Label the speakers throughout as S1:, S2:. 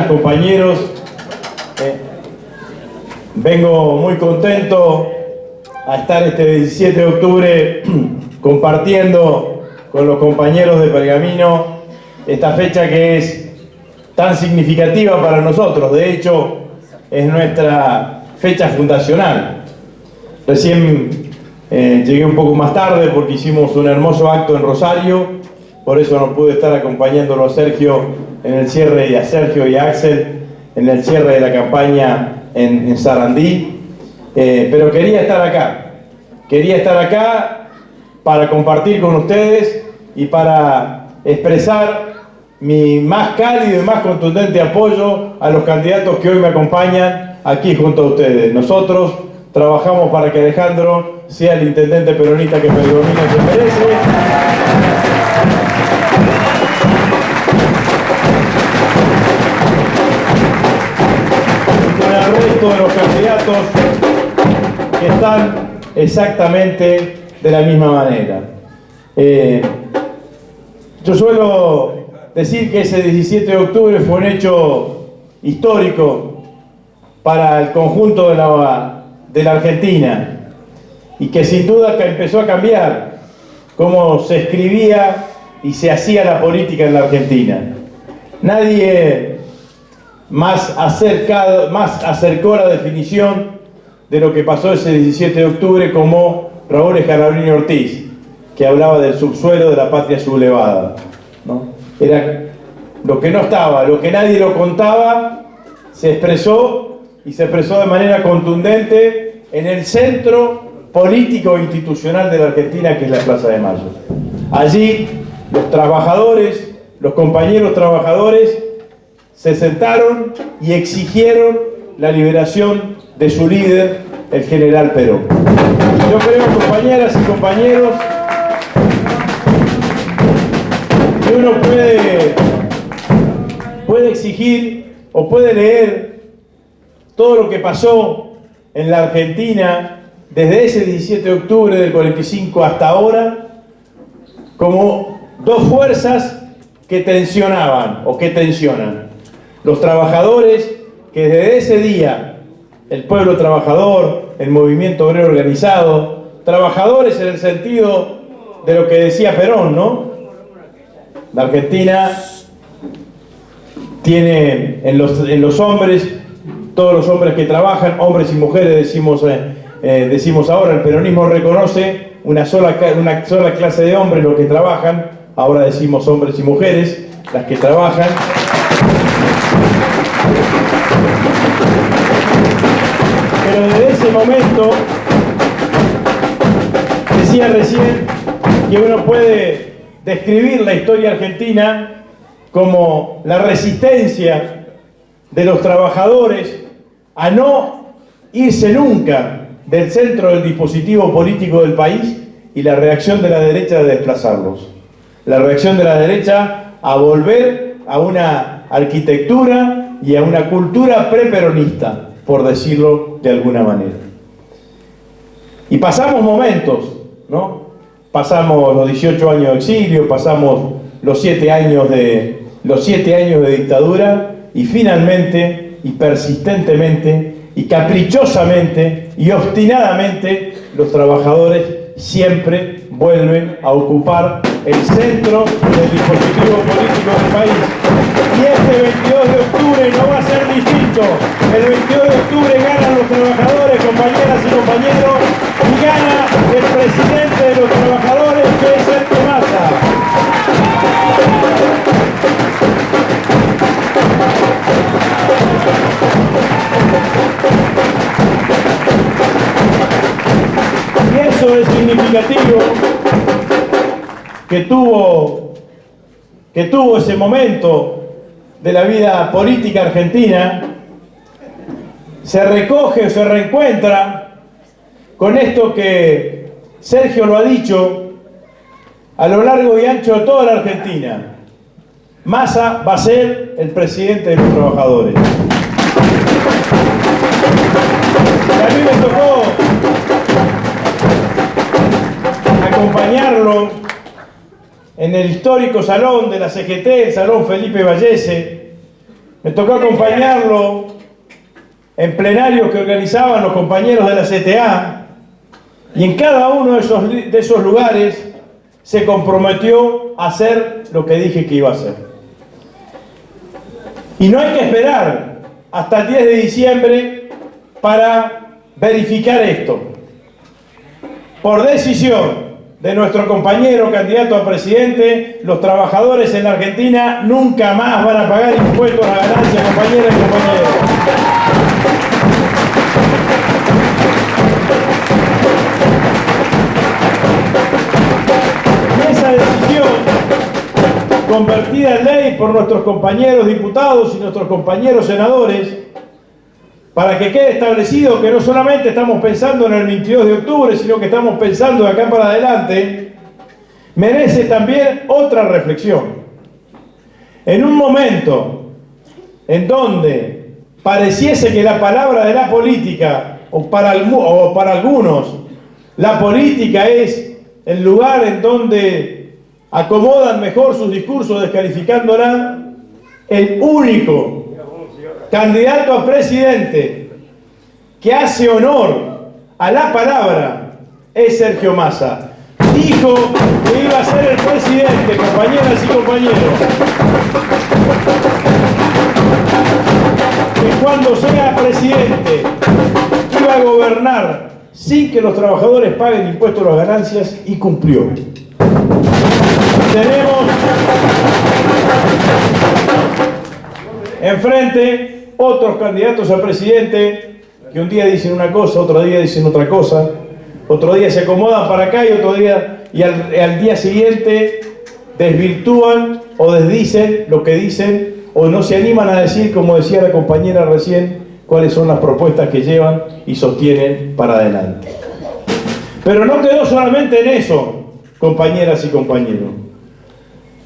S1: Compañeros, vengo muy contento a estar este 17 de octubre compartiendo con los compañeros de Pergamino esta fecha que es tan significativa para nosotros. De hecho, es nuestra fecha fundacional. Recién llegué un poco más tarde porque hicimos un hermoso acto en Rosario, por eso no pude estar acompañándolo a Sergio en el cierre, y a Sergio y a Axel en el cierre de la campaña en Sarandí, pero quería estar acá para compartir con ustedes y para expresar mi más cálido y más contundente apoyo a los candidatos que hoy me acompañan aquí junto a ustedes. Nosotros trabajamos para que Alejandro sea el intendente peronista que Pergamino se merece. De los candidatos que están exactamente de la misma manera. Yo suelo decir que ese 17 de octubre fue un hecho histórico para el conjunto de la Argentina y que sin duda que empezó a cambiar cómo se escribía y se hacía la política en la Argentina. Nadie más acercó la definición de lo que pasó ese 17 de octubre como Raúl Escalabrini Ortiz, que hablaba del subsuelo de la patria sublevada, ¿no? Era lo que no estaba, lo que nadie lo contaba, se expresó y se expresó de manera contundente en el centro político e institucional de la Argentina, que es la Plaza de Mayo. Allí los trabajadores, los compañeros trabajadores, se sentaron y exigieron la liberación de su líder, el general Perón. Yo creo, compañeras y compañeros, que uno puede exigir o puede leer todo lo que pasó en la Argentina desde ese 17 de octubre del 45 hasta ahora como dos fuerzas que tensionaban o que tensionan. Los trabajadores, que desde ese día, el pueblo trabajador, el movimiento obrero organizado, trabajadores en el sentido de lo que decía Perón, ¿no? La Argentina tiene en los hombres, todos los hombres que trabajan, hombres y mujeres decimos ahora, el peronismo reconoce una sola clase de hombres, los que trabajan, ahora decimos hombres y mujeres, las que trabajan. Pero desde ese momento, decía recién que uno puede describir la historia argentina como la resistencia de los trabajadores a no irse nunca del centro del dispositivo político del país y la reacción de la derecha de desplazarlos. La reacción de la derecha a volver a una arquitectura y a una cultura preperonista, por decirlo de alguna manera. Y pasamos momentos, ¿no? Pasamos los 18 años de exilio, pasamos los 7 años de dictadura y finalmente y persistentemente y caprichosamente y obstinadamente los trabajadores siempre vuelven a ocupar el centro del dispositivo político del país. Y este 22 de octubre no va a ser distinto. El 22 de octubre ganan los trabajadores, compañeras y compañeros, y gana el presidente de los trabajadores, que es Sergio Massa. Y eso es significativo, que tuvo ese momento de la vida política argentina, se recoge o se reencuentra con esto que Sergio lo ha dicho a lo largo y ancho de toda la Argentina: Massa va a ser el presidente de los trabajadores. Y a mí me tocó acompañarlo en el histórico salón de la CGT, el Salón Felipe Vallese, Me tocó acompañarlo en plenarios que organizaban los compañeros de la CTA, y en cada uno de esos lugares se comprometió a hacer lo que dije que iba a hacer. Y no hay que esperar hasta el 10 de diciembre para verificar esto. Por decisión de nuestro compañero candidato a presidente, los trabajadores en la Argentina nunca más van a pagar impuestos a ganancia, compañeras y compañeros. Y esa decisión, convertida en ley por nuestros compañeros diputados y nuestros compañeros senadores, para que quede establecido que no solamente estamos pensando en el 22 de octubre, sino que estamos pensando de acá para adelante, merece también otra reflexión. En un momento en donde pareciese que la palabra de la política, o para algunos, la política es el lugar en donde acomodan mejor sus discursos descalificándola, el único candidato a presidente que hace honor a la palabra es Sergio Massa. Dijo que iba a ser el presidente, compañeras y compañeros, que cuando sea presidente iba a gobernar sin que los trabajadores paguen impuestos a las ganancias, y cumplió. Tenemos enfrente otros candidatos a presidente que un día dicen una cosa, otro día dicen otra cosa, otro día se acomodan para acá y otro día, y al día siguiente desvirtúan o desdicen lo que dicen, o no se animan a decir, como decía la compañera recién, cuáles son las propuestas que llevan y sostienen para adelante. Pero no quedó solamente en eso, compañeras y compañeros.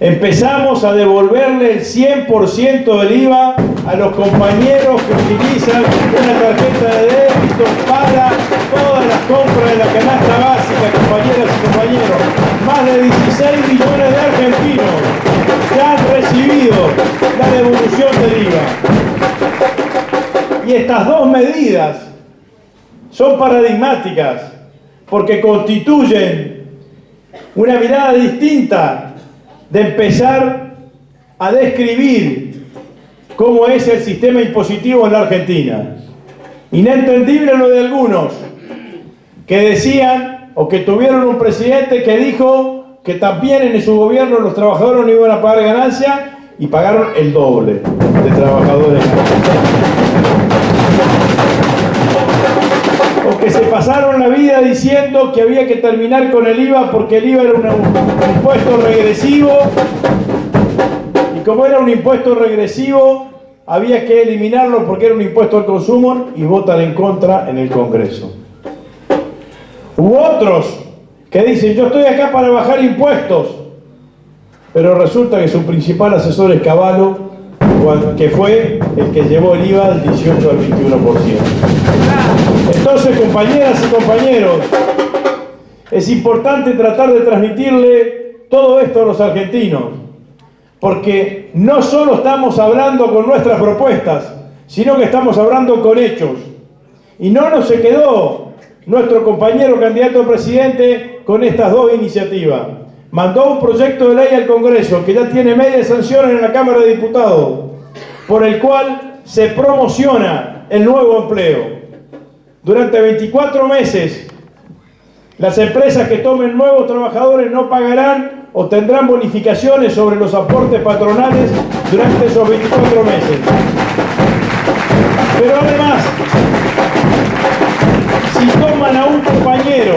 S1: Empezamos a devolverle el 100% del IVA a los compañeros que utilizan una tarjeta de débito para todas las compras de la canasta básica, compañeras y compañeros. Más de 16 millones de argentinos que han recibido la devolución del IVA. Y estas dos medidas son paradigmáticas porque constituyen una mirada distinta de empezar a describir cómo es el sistema impositivo en la Argentina. Inentendible lo de algunos que decían o que tuvieron un presidente que dijo que también en su gobierno los trabajadores no iban a pagar ganancias, y pagaron el doble de trabajadores. O que se pasaron la vida diciendo que había que terminar con el IVA porque el IVA era un impuesto regresivo, y como era un impuesto regresivo había que eliminarlo porque era un impuesto al consumo, y votan en contra en el Congreso. Hubo otros que dicen: yo estoy acá para bajar impuestos, pero resulta que su principal asesor es Cavallo, que fue el que llevó el IVA del 18 al 21%. Entonces, compañeras y compañeros, es importante tratar de transmitirle todo esto a los argentinos, porque no solo estamos hablando con nuestras propuestas, sino que estamos hablando con hechos. Y no nos se quedó nuestro compañero candidato a presidente con estas dos iniciativas. Mandó un proyecto de ley al Congreso que ya tiene media sanción en la Cámara de Diputados, por el cual se promociona el nuevo empleo. Durante 24 meses, las empresas que tomen nuevos trabajadores no pagarán o tendrán bonificaciones sobre los aportes patronales durante esos 24 meses. Pero además, si toman a un compañero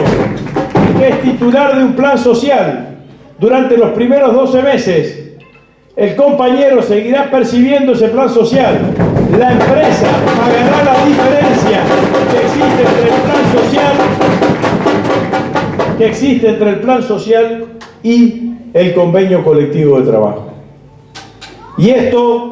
S1: que es titular de un plan social durante los primeros 12 meses, el compañero seguirá percibiendo ese plan social. La empresa pagará la diferencia que existe entre el plan social y el convenio colectivo de trabajo. Y esto,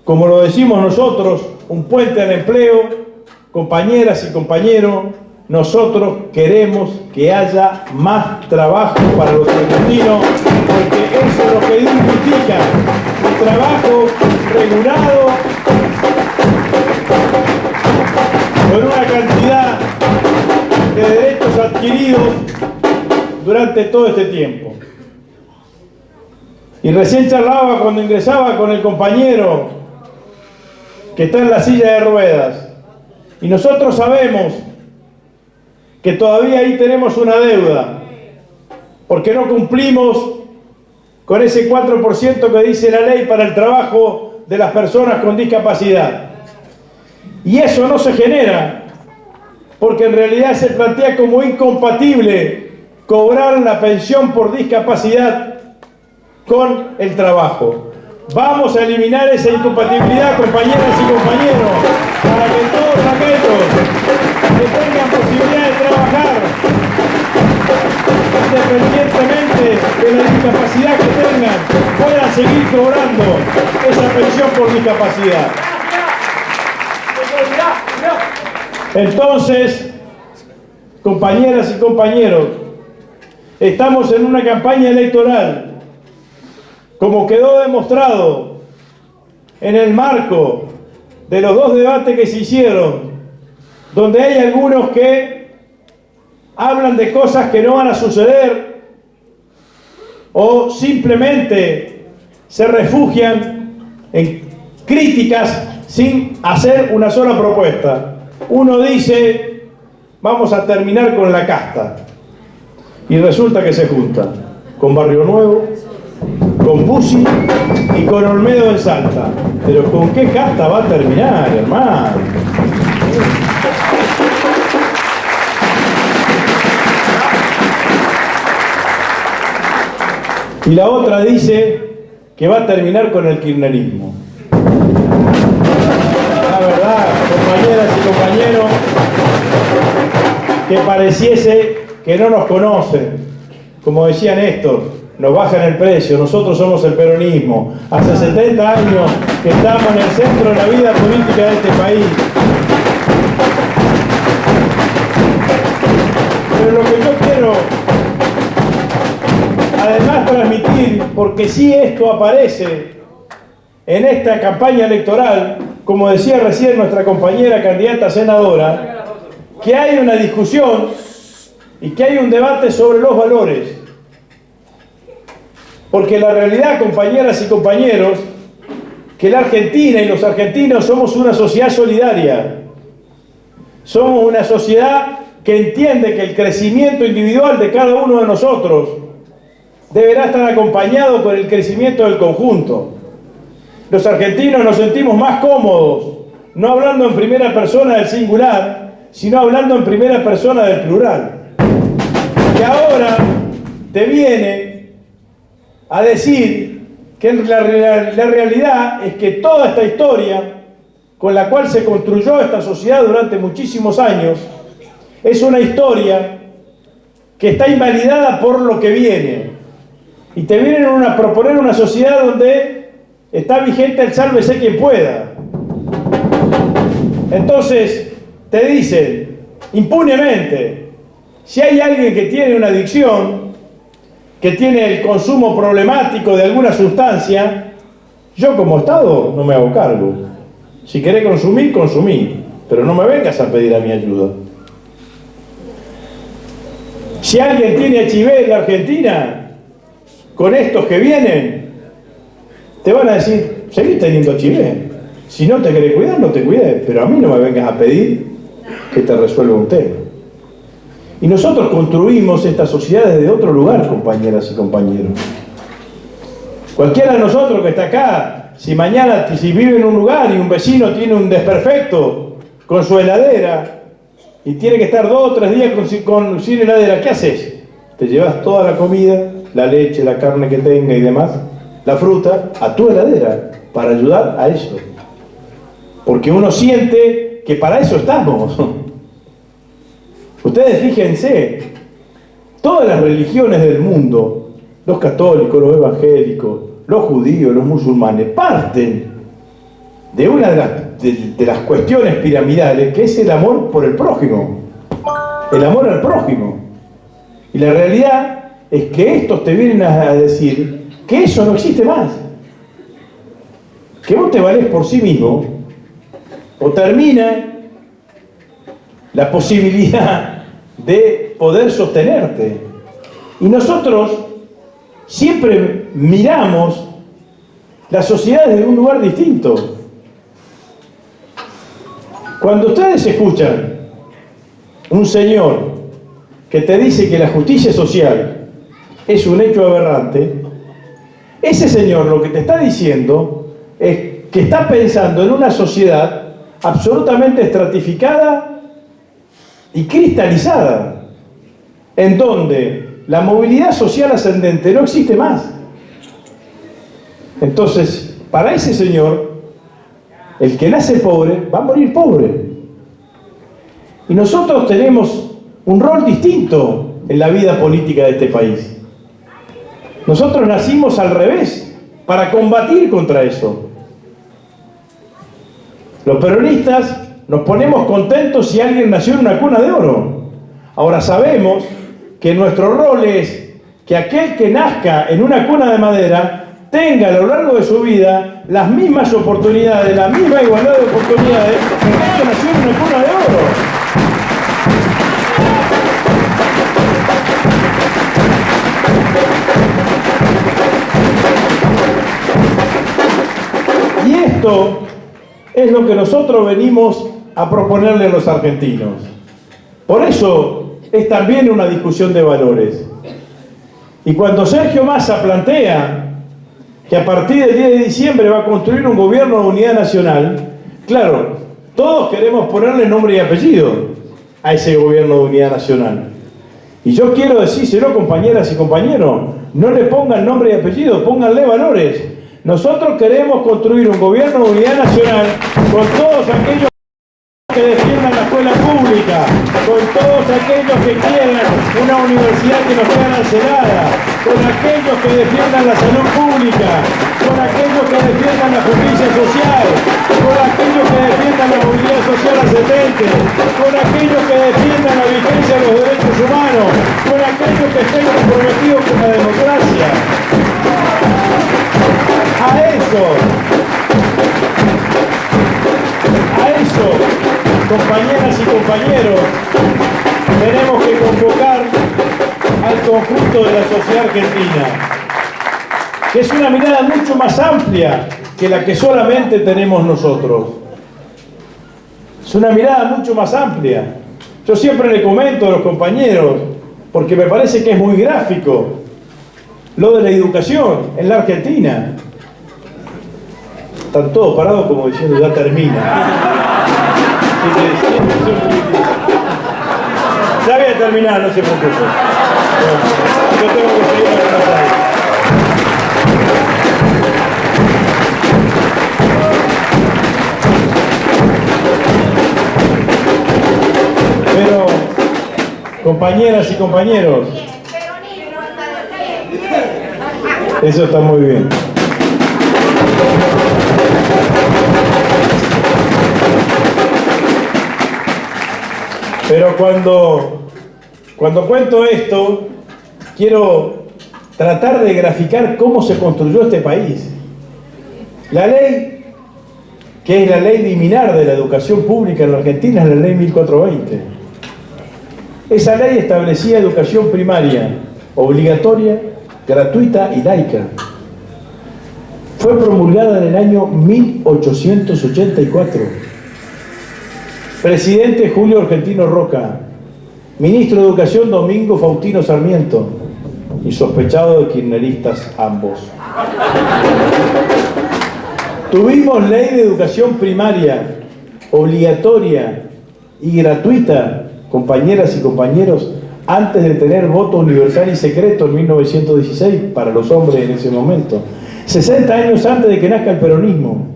S1: como lo decimos nosotros, un puente al empleo. Compañeras y compañeros, nosotros queremos que haya más trabajo para los argentinos, porque eso es lo que dignifica. El trabajo desregulado, con una cantidad de derechos adquiridos durante todo este tiempo. Y recién charlaba cuando ingresaba con el compañero que está en la silla de ruedas. Y nosotros sabemos que todavía ahí tenemos una deuda, porque no cumplimos con ese 4% que dice la ley para el trabajo de las personas con discapacidad. Y eso no se genera, porque en realidad se plantea como incompatible cobrar la pensión por discapacidad con el trabajo. Vamos a eliminar esa incompatibilidad, compañeras y compañeros, para que todos aquellos que tengan posibilidad de trabajar, independientemente de la discapacidad que tengan, puedan seguir cobrando esa pensión por discapacidad. Entonces, compañeras y compañeros, estamos en una campaña electoral, como quedó demostrado en el marco de los dos debates que se hicieron, donde hay algunos que hablan de cosas que no van a suceder o simplemente se refugian en críticas sin hacer una sola propuesta. Uno dice, vamos a terminar con la casta, y resulta que se junta con Barrio Nuevo, con Pusi y con Olmedo en Salta. Pero ¿con qué casta va a terminar, hermano? Y la otra dice que va a terminar con el kirchnerismo. La verdad, compañeras y compañeros, que pareciese que no nos conocen. Como decía Néstor, nos bajan el precio, nosotros somos el peronismo. Hace 70 años que estamos en el centro de la vida política de este país. Pero lo que yo quiero, además, transmitir, porque sí esto aparece en esta campaña electoral, como decía recién nuestra compañera candidata senadora, que hay una discusión y que hay un debate sobre los valores. Porque la realidad, compañeras y compañeros, que la Argentina y los argentinos somos una sociedad solidaria. Somos una sociedad que entiende que el crecimiento individual de cada uno de nosotros deberá estar acompañado con el crecimiento del conjunto. Los argentinos nos sentimos más cómodos, no hablando en primera persona del singular, sino hablando en primera persona del plural. Y ahora te viene a decir que la realidad es que toda esta historia con la cual se construyó esta sociedad durante muchísimos años es una historia que está invalidada por lo que viene. Y te vienen a proponer una sociedad donde está vigente el sálvese quien pueda. Entonces te dicen impunemente, si hay alguien que tiene una adicción, que tiene el consumo problemático de alguna sustancia, yo como Estado no me hago cargo. Si querés consumir, consumí, pero no me vengas a pedir a mi ayuda. Si alguien tiene HIV en la Argentina, con estos que vienen, te van a decir, seguís teniendo HIV. Si no te querés cuidar, no te cuides, pero a mí no me vengas a pedir que te resuelva un tema. Y nosotros construimos esta sociedad desde otro lugar, compañeras y compañeros. Cualquiera de nosotros que está acá, si mañana, si vive en un lugar y un vecino tiene un desperfecto con su heladera y tiene que estar 2 o 3 días sin heladera, ¿qué haces? Te llevas toda la comida, la leche, la carne que tenga y demás, la fruta, a tu heladera, para ayudar a eso. Porque uno siente que para eso estamos. Ustedes fíjense, todas las religiones del mundo, los católicos, los evangélicos, los judíos, los musulmanes, parten de una de las cuestiones piramidales, que es el amor por el prójimo, el amor al prójimo. Y la realidad es que estos te vienen a decir que eso no existe más. que vos te valés por sí mismo, o termina la posibilidad de poder sostenerte. Y nosotros siempre miramos la sociedad desde un lugar distinto. Cuando ustedes escuchan un señor que te dice que la justicia social es un hecho aberrante, ese señor lo que te está diciendo es que está pensando en una sociedad absolutamente estratificada y cristalizada, en donde la movilidad social ascendente no existe más. Entonces, para ese señor, el que nace pobre va a morir pobre. Y nosotros tenemos un rol distinto en la vida política de este país. Nosotros nacimos al revés, para combatir contra eso. Los peronistas nos ponemos contentos si alguien nació en una cuna de oro. Ahora sabemos que nuestro rol es que aquel que nazca en una cuna de madera tenga a lo largo de su vida las mismas oportunidades, la misma igualdad de oportunidades que aquel que nació en una cuna de oro. Y esto es lo que nosotros venimos a proponerle a los argentinos. Por eso es también una discusión de valores. Y cuando Sergio Massa plantea que a partir del 10 de diciembre va a construir un gobierno de unidad nacional, claro, todos queremos ponerle nombre y apellido a ese gobierno de unidad nacional. Y yo quiero decírselo, compañeras y compañeros, no le pongan nombre y apellido, pónganle valores. Nosotros queremos construir un gobierno de unidad nacional con todos aquellos que defiendan la escuela pública, con todos aquellos que quieran una universidad que no sea arancelada, con aquellos que defiendan la salud pública, con aquellos que defiendan la justicia social, con aquellos que defiendan la movilidad social ascendente, con aquellos que defiendan la vigencia de los derechos humanos, con aquellos que estén comprometidos con la democracia. A eso, compañeras y compañeros, tenemos que convocar al conjunto de la sociedad argentina, que es una mirada mucho más amplia que la que solamente tenemos nosotros. Es una mirada mucho más amplia. Yo siempre le comento a los compañeros, porque me parece que es muy gráfico, lo de la educación en la Argentina. Están todos parados como diciendo ya termina. Ya voy a terminar, no se preocupen. Yo tengo que seguir la batalla. Pero, compañeras y compañeros, eso está muy bien. Pero cuando cuento esto, quiero tratar de graficar cómo se construyó este país. La ley, que es la ley liminar de la educación pública en la Argentina, es la ley 1420. Esa ley establecía educación primaria, obligatoria, gratuita y laica. Fue promulgada en el año 1884. Presidente Julio Argentino Roca, ministro de Educación Domingo Faustino Sarmiento, y sospechado de kirchneristas ambos. Tuvimos ley de educación primaria, obligatoria y gratuita, compañeras y compañeros, antes de tener voto universal y secreto en 1916 para los hombres en ese momento, 60 años antes de que nazca el peronismo.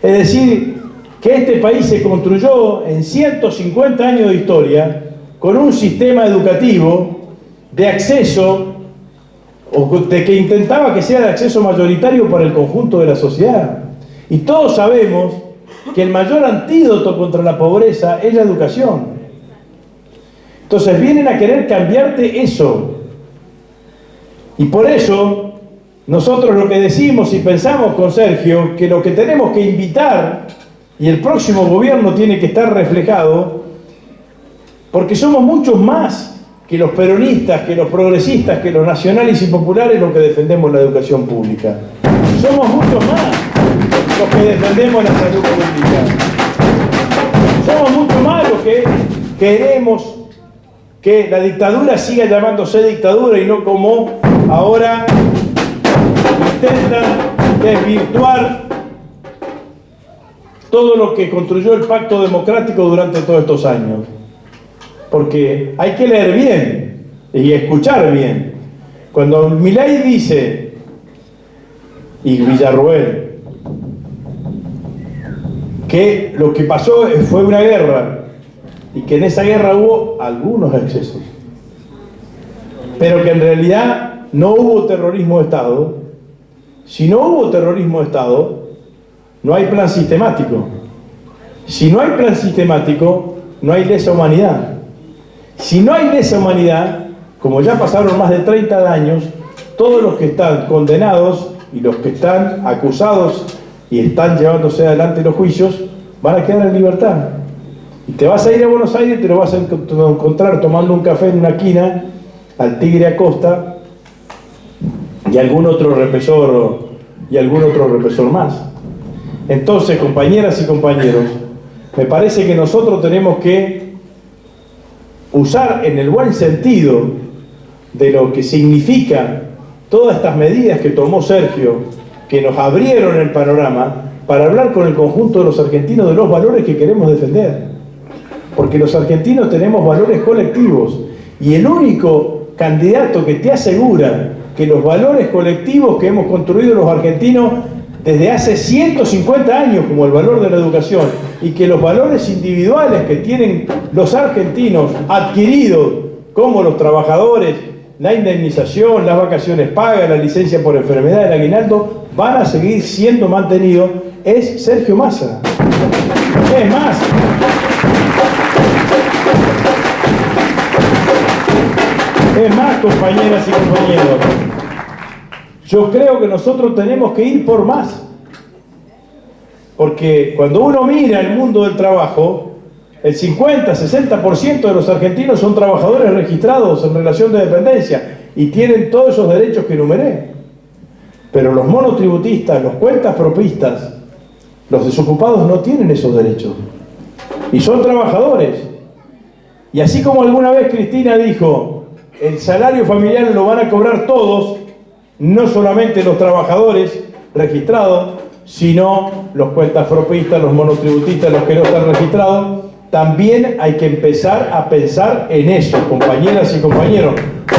S1: Es decir, que este país se construyó en 150 años de historia con un sistema educativo de acceso, o de que intentaba que sea de acceso mayoritario para el conjunto de la sociedad. Y todos sabemos que el mayor antídoto contra la pobreza es la educación. Entonces vienen a querer cambiarte eso. Y por eso nosotros lo que decimos y pensamos con Sergio, que lo que tenemos que invitar, y el próximo gobierno tiene que estar reflejado, porque somos muchos más que los peronistas, que los progresistas, que los nacionales y populares los que defendemos la educación pública. Somos muchos más los que defendemos la salud pública. Somos mucho más los que queremos que la dictadura siga llamándose dictadura y no como ahora intentan desvirtuar todo lo que construyó el pacto democrático durante todos estos años. Porque hay que leer bien y escuchar bien. Cuando Milei dice, y Villarroel, que lo que pasó fue una guerra y que en esa guerra hubo algunos excesos, pero que en realidad no hubo terrorismo de Estado. Si no hubo terrorismo de Estado, no hay plan sistemático. Si no hay plan sistemático, no hay lesa humanidad. Si no hay lesa humanidad, como ya pasaron más de 30 años, todos los que están condenados y los que están acusados y están llevándose adelante los juicios, van a quedar en libertad. Y te vas a ir a Buenos Aires y te lo vas a encontrar tomando un café en una esquina al Tigre Acosta y algún otro represor más. Entonces, compañeras y compañeros, me parece que nosotros tenemos que usar en el buen sentido de lo que significa todas estas medidas que tomó Sergio, que nos abrieron el panorama, para hablar con el conjunto de los argentinos de los valores que queremos defender. Porque los argentinos tenemos valores colectivos y el único candidato que te asegura que los valores colectivos que hemos construido los argentinos desde hace 150 años, como el valor de la educación, y que los valores individuales que tienen los argentinos adquiridos, como los trabajadores, la indemnización, las vacaciones pagas, la licencia por enfermedad, el aguinaldo, van a seguir siendo mantenidos, es Sergio Massa. Es más, compañeras y compañeros, yo creo que nosotros tenemos que ir por más. Porque cuando uno mira el mundo del trabajo, el 50-60% de los argentinos son trabajadores registrados en relación de dependencia y tienen todos esos derechos que enumeré. Pero los monotributistas, los cuentas propistas, los desocupados no tienen esos derechos. Y son trabajadores. Y así como alguna vez Cristina dijo, el salario familiar lo van a cobrar todos, no solamente los trabajadores registrados, sino los cuentas propistas, los monotributistas, los que no están registrados. También hay que empezar a pensar en eso, compañeras y compañeros,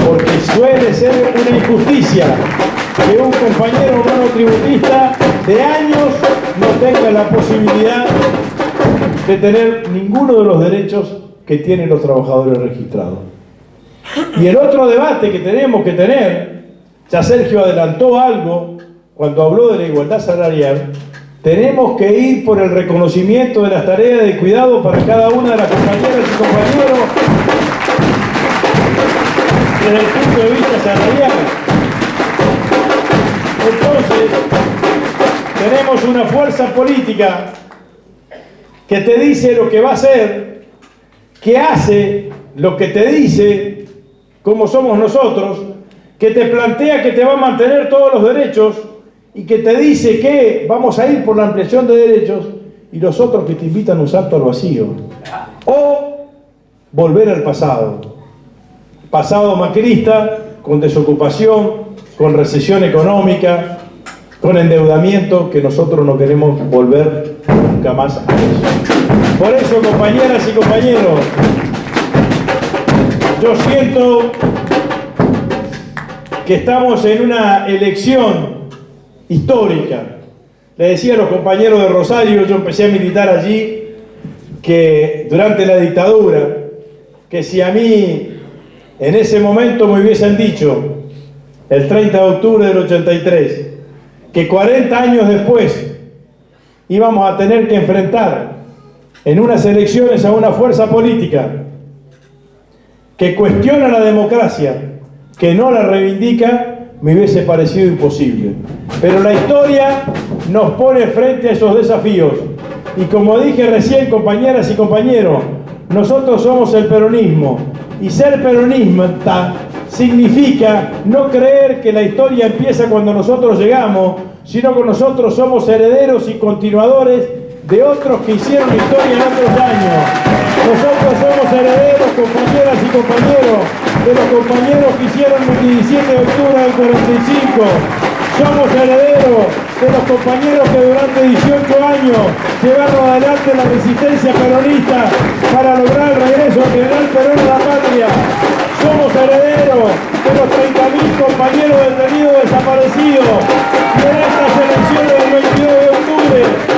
S1: porque suele ser una injusticia que un compañero monotributista de años no tenga la posibilidad de tener ninguno de los derechos que tienen los trabajadores registrados. Y el otro debate que tenemos que tener, ya Sergio adelantó algo cuando habló de la igualdad salarial, tenemos que ir por el reconocimiento de las tareas de cuidado para cada una de las compañeras y compañeros desde el punto de vista salarial. Entonces, tenemos una fuerza política que te dice lo que va a hacer, que hace lo que te dice, como somos nosotros, que te plantea que te va a mantener todos los derechos y que te dice que vamos a ir por la ampliación de derechos, y los otros que te invitan a un salto al vacío. O volver al pasado. Pasado macrista, con desocupación, con recesión económica, con endeudamiento, que nosotros no queremos volver nunca más a eso. Por eso, compañeras y compañeros, yo siento que estamos en una elección histórica. Le decía a los compañeros de Rosario, yo empecé a militar allí, que durante la dictadura, que si a mí en ese momento me hubiesen dicho, el 30 de octubre del 83, que 40 años después íbamos a tener que enfrentar en unas elecciones a una fuerza política que cuestiona la democracia, que no la reivindica, me hubiese parecido imposible. Pero la historia nos pone frente a esos desafíos. Y como dije recién, compañeras y compañeros, nosotros somos el peronismo. Y ser peronista significa no creer que la historia empieza cuando nosotros llegamos, sino que nosotros somos herederos y continuadores de otros que hicieron historia en otros años. Nosotros somos herederos, compañeras y compañeros, de los compañeros que hicieron el 17 de octubre del 45. Somos herederos de los compañeros que durante 18 años llevaron adelante la resistencia peronista para lograr el regreso del general Perón a la patria. Somos herederos de los 30.000 compañeros detenidos desaparecidos. Y en estas elecciones del 22 de octubre